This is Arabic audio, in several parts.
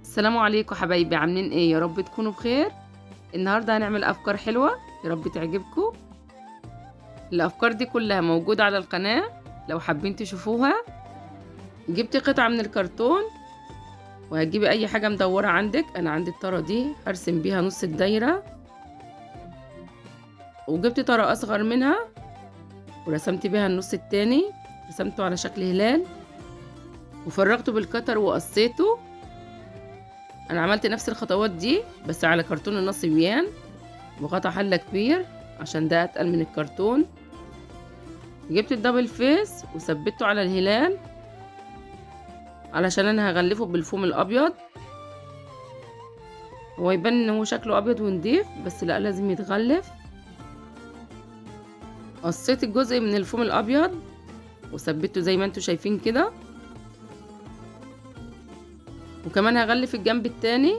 السلام عليكم حبايبي، عاملين ايه؟ يا رب تكونوا بخير. النهارده هنعمل افكار حلوه يا رب تعجبكم. الافكار دي كلها موجوده على القناه لو حابين تشوفوها. جبت قطعه من الكرتون وهتجيبي اي حاجه مدوره عندك. انا عندي الطاره دي هرسم بيها نص الدايره، وجبت طاره اصغر منها ورسمت بيها النص التاني، رسمته على شكل هلال وفرغته بالكتر وقصيته. انا عملت نفس الخطوات دي بس على كرتون النصبيان وغطا حله كبير عشان ده اتقل من الكرتون. جبت الدبل فيس وثبته على الهلال علشان انا هغلفه بالفوم الابيض. هو يبان ان هو شكله ابيض ونضيف بس لا، لازم يتغلف. قصيت الجزء من الفوم الابيض وثبته زي ما انتوا شايفين كده، وكمان هغلف الجنب التاني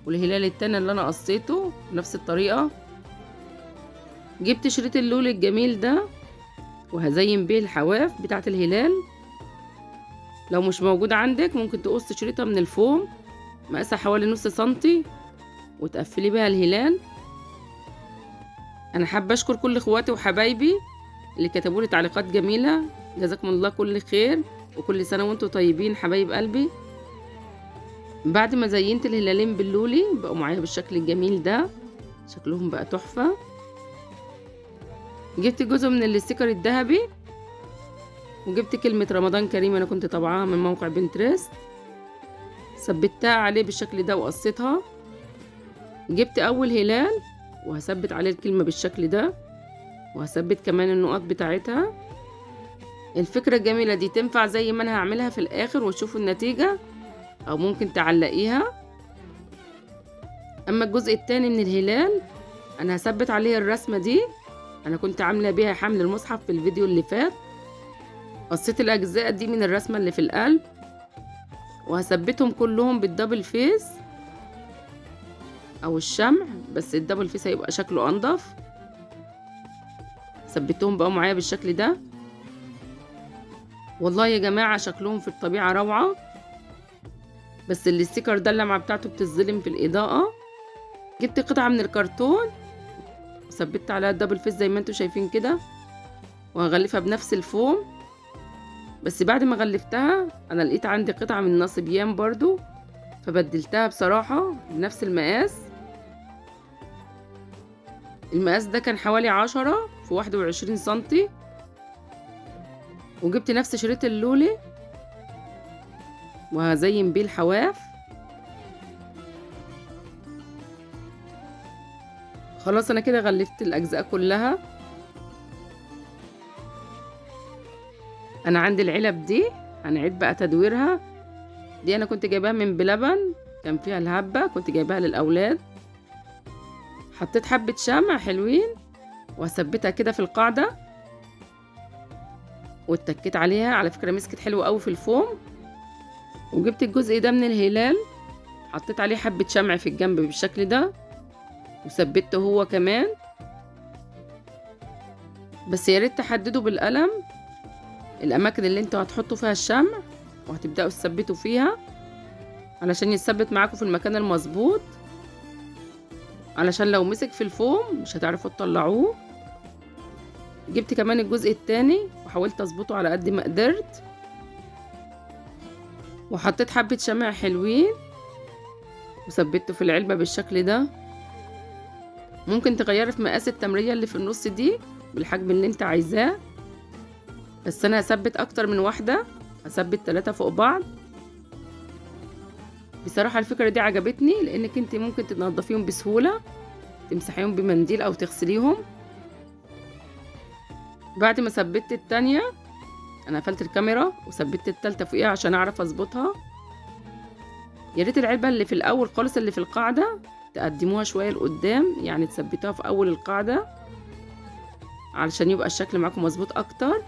والهلال التاني اللي انا قصيته بنفس الطريقة. جبت شريط اللول الجميل ده وهزين بيه الحواف بتاعة الهلال. لو مش موجود عندك ممكن تقص شريطة من الفوم مقاسها حوالي نص سنتي وتقفلي بيها الهلال. انا حابة اشكر كل اخواتي وحبايبي اللي كتبوا لي تعليقات جميلة، جزاكم الله كل خير وكل سنة وانتم طيبين حبايب قلبي. بعد ما زينت الهلالين باللولي بقوا معايا بالشكل الجميل ده، شكلهم بقى تحفة. جبت جزء من الاستيكر الذهبي وجبت كلمة رمضان كريم انا كنت طبعاها من موقع بنترست، ثبتها عليه بالشكل ده وقصيتها. جبت اول هلال وهثبت عليه الكلمة بالشكل ده وهثبت كمان النقط بتاعتها. الفكرة الجميلة دي تنفع زي ما انا هعملها في الاخر وتشوفوا النتيجة، او ممكن تعلقيها. اما الجزء التاني من الهلال انا هثبت عليه الرسمة دي، انا كنت عاملة بيها حمل المصحف في الفيديو اللي فات. قصيت الاجزاء دي من الرسمة اللي في القلب وهثبتهم كلهم بالدبل فيس او الشمع، بس الدبل فيس هيبقى شكله انضف. ثبتهم بقى معايا بالشكل ده. والله يا جماعة شكلهم في الطبيعة روعة، بس الاستيكر ده اللمعة بتاعته بتظلم في الإضاءة. جبت قطعة من الكرتون وثبت عليها الدبل فيس زي ما انتوا شايفين كده وهغلفها بنفس الفوم. بس بعد ما غلفتها انا لقيت عندي قطعة من نصبيان برضو فبدلتها بصراحة بنفس المقاس. المقاس ده كان حوالي 10 في 21 سنتي. وجبت نفس شريط اللولي وهزين بيه الحواف. خلاص انا كده غلفت الاجزاء كلها. انا عندي العلب دي هنعيد بقى تدويرها. دي انا كنت جايباها من بلبن، كان فيها الهبة كنت جايباها للاولاد. حطيت حبة شمع حلوين وهثبتها كده في القاعدة واتكيت عليها، على فكرة مسكت حلوة قوي في الفوم. وجبت الجزء ده من الهلال حطيت عليه حبة شمع في الجنب بالشكل ده وثبته هو كمان. بس يا ريت تحددوا بالقلم الاماكن اللي انتوا هتحطوا فيها الشمع وهتبداوا تثبتوا فيها علشان يثبت معاكم في المكان المظبوط، علشان لو مسك في الفوم مش هتعرفوا تطلعوه. جبت كمان الجزء التاني وحاولت اظبطه على قد ما قدرت وحطيت حبة شمع حلوين وثبته في العلبة بالشكل ده. ممكن تغيري في مقاس التمرية اللي في النص دي بالحجم اللي انت عايزاه، بس انا هثبت اكتر من واحدة، هثبت 3 فوق بعض. بصراحة الفكرة دي عجبتني لانك انت ممكن تنضفيهم بسهولة، تمسحيهم بمنديل او تغسليهم. بعد ما ثبت التانية انا قفلت الكاميرا وثبت التالتة فوقيها عشان اعرف اظبطها. يا ريت العلبة اللي في الاول خالص اللي في القاعدة تقدموها شوية لقدام، يعني تثبتوها في اول القاعدة علشان يبقى الشكل معاكم مظبوط اكتر.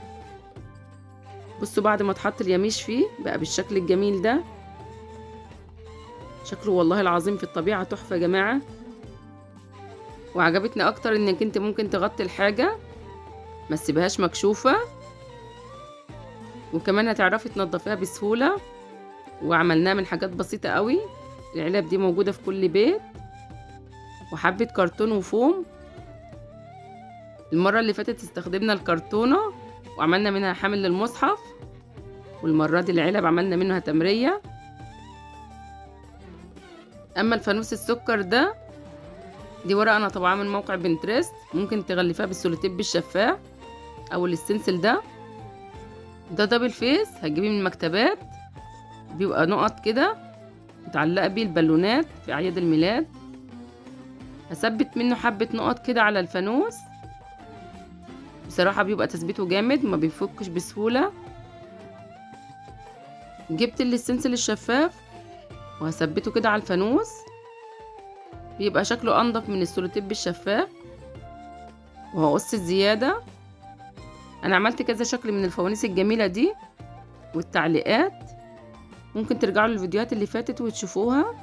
بصوا بعد ما اتحط اليميش فيه بقى بالشكل الجميل ده، شكله والله العظيم في الطبيعة تحفة يا جماعة. وعجبتني اكتر انك انت ممكن تغطي الحاجة ما تسيبهاش مكشوفة، وكمان هتعرفي تنضفيها بسهولة. وعملناها من حاجات بسيطة قوي العلب دي موجودة في كل بيت، وحبة كرتون وفوم. المرة اللي فاتت استخدمنا الكرتونة وعملنا منها حامل للمصحف، والمرة دي العلب عملنا منها تمرية. اما الفانوس السكر ده، دي ورقة انا طبعاها من موقع بنترست، ممكن تغلفها بالسولوتيب الشفاف او الستنسل ده دبل فيس. هتجيبيه من المكتبات، بيبقى نقط كده متعلقة بيه البالونات في اعياد الميلاد. هثبت منه حبة نقط كده على الفانوس، بصراحة بيبقى تثبيته جامد ما بيفكش بسهولة. جبت الستنسل الشفاف وهثبته كده على الفانوس، بيبقى شكله انضف من السولوتيب الشفاف. وهقص الزيادة. انا عملت كذا شكل من الفوانيس الجميلة دي، والتعليقات ممكن ترجعوا للفيديوهات اللي فاتت وتشوفوها.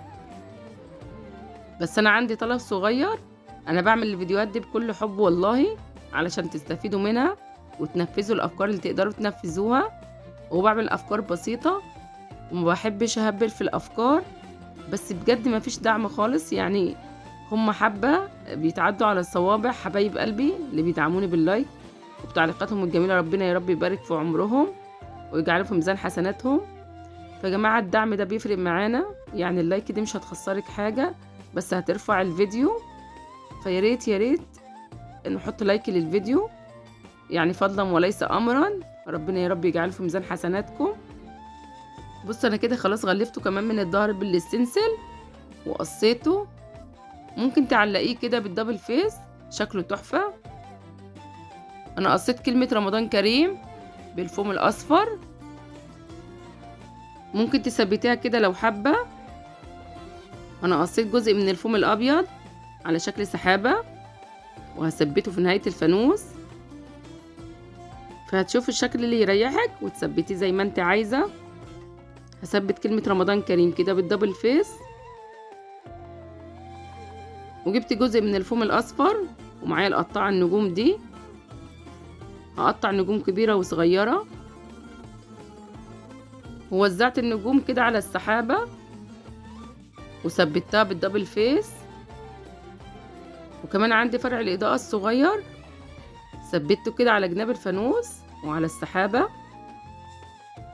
بس انا عندي طلب صغير، انا بعمل الفيديوهات دي بكل حب والله، علشان تستفيدوا منها وتنفذوا الافكار اللي تقدروا تنفذوها. وبعمل افكار بسيطة وما بحبش اهبل في الافكار، بس بجد ما فيش دعم خالص. يعني هم حبة بيتعدوا على الصوابع، حبايب قلبي اللي بيدعموني باللايك وبتعليقاتهم الجميلة. ربنا يا رب يبارك في عمرهم ويجعله في ميزان حسناتهم. فيا جماعة الدعم ده بيفرق معانا، يعني اللايك دي مش هتخسرك حاجة، بس هترفع الفيديو. فياريت ياريت نحط لايك للفيديو، يعني فضلا وليس امرا. ربنا يا رب يجعله في ميزان حسناتكم. بص انا كده خلاص غلفته كمان من الظهر بالستنسل وقصيته. ممكن تعلقيه كده بالدبل فيس، شكله تحفة. انا قصيت كلمة رمضان كريم بالفوم الاصفر، ممكن تثبتيها كده لو حابة. انا قصيت جزء من الفوم الابيض على شكل سحابة وهثبته في نهاية الفانوس، فهتشوف الشكل اللي يريحك وتثبتيه زي ما انت عايزة. هثبت كلمة رمضان كريم كده بالدبل فيس، وجبت جزء من الفوم الاصفر ومعايا القطاعة النجوم دي. هقطع نجوم كبيرة وصغيرة، ووزعت النجوم كده على السحابة وثبتها بالدبل فيس. وكمان عندي فرع الإضاءة الصغير ثبته كده على جناب الفانوس وعلى السحابة.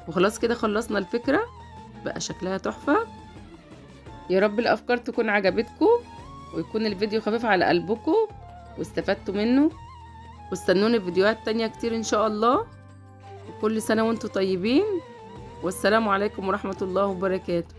وخلاص كده خلصنا الفكرة، بقى شكلها تحفة. يا رب الأفكار تكون عجبتكم ويكون الفيديو خفيف على قلبكم واستفدتوا منه. واستنوني فيديوهات تانية كتير إن شاء الله. وكل سنة وانتم طيبين، والسلام عليكم ورحمة الله وبركاته.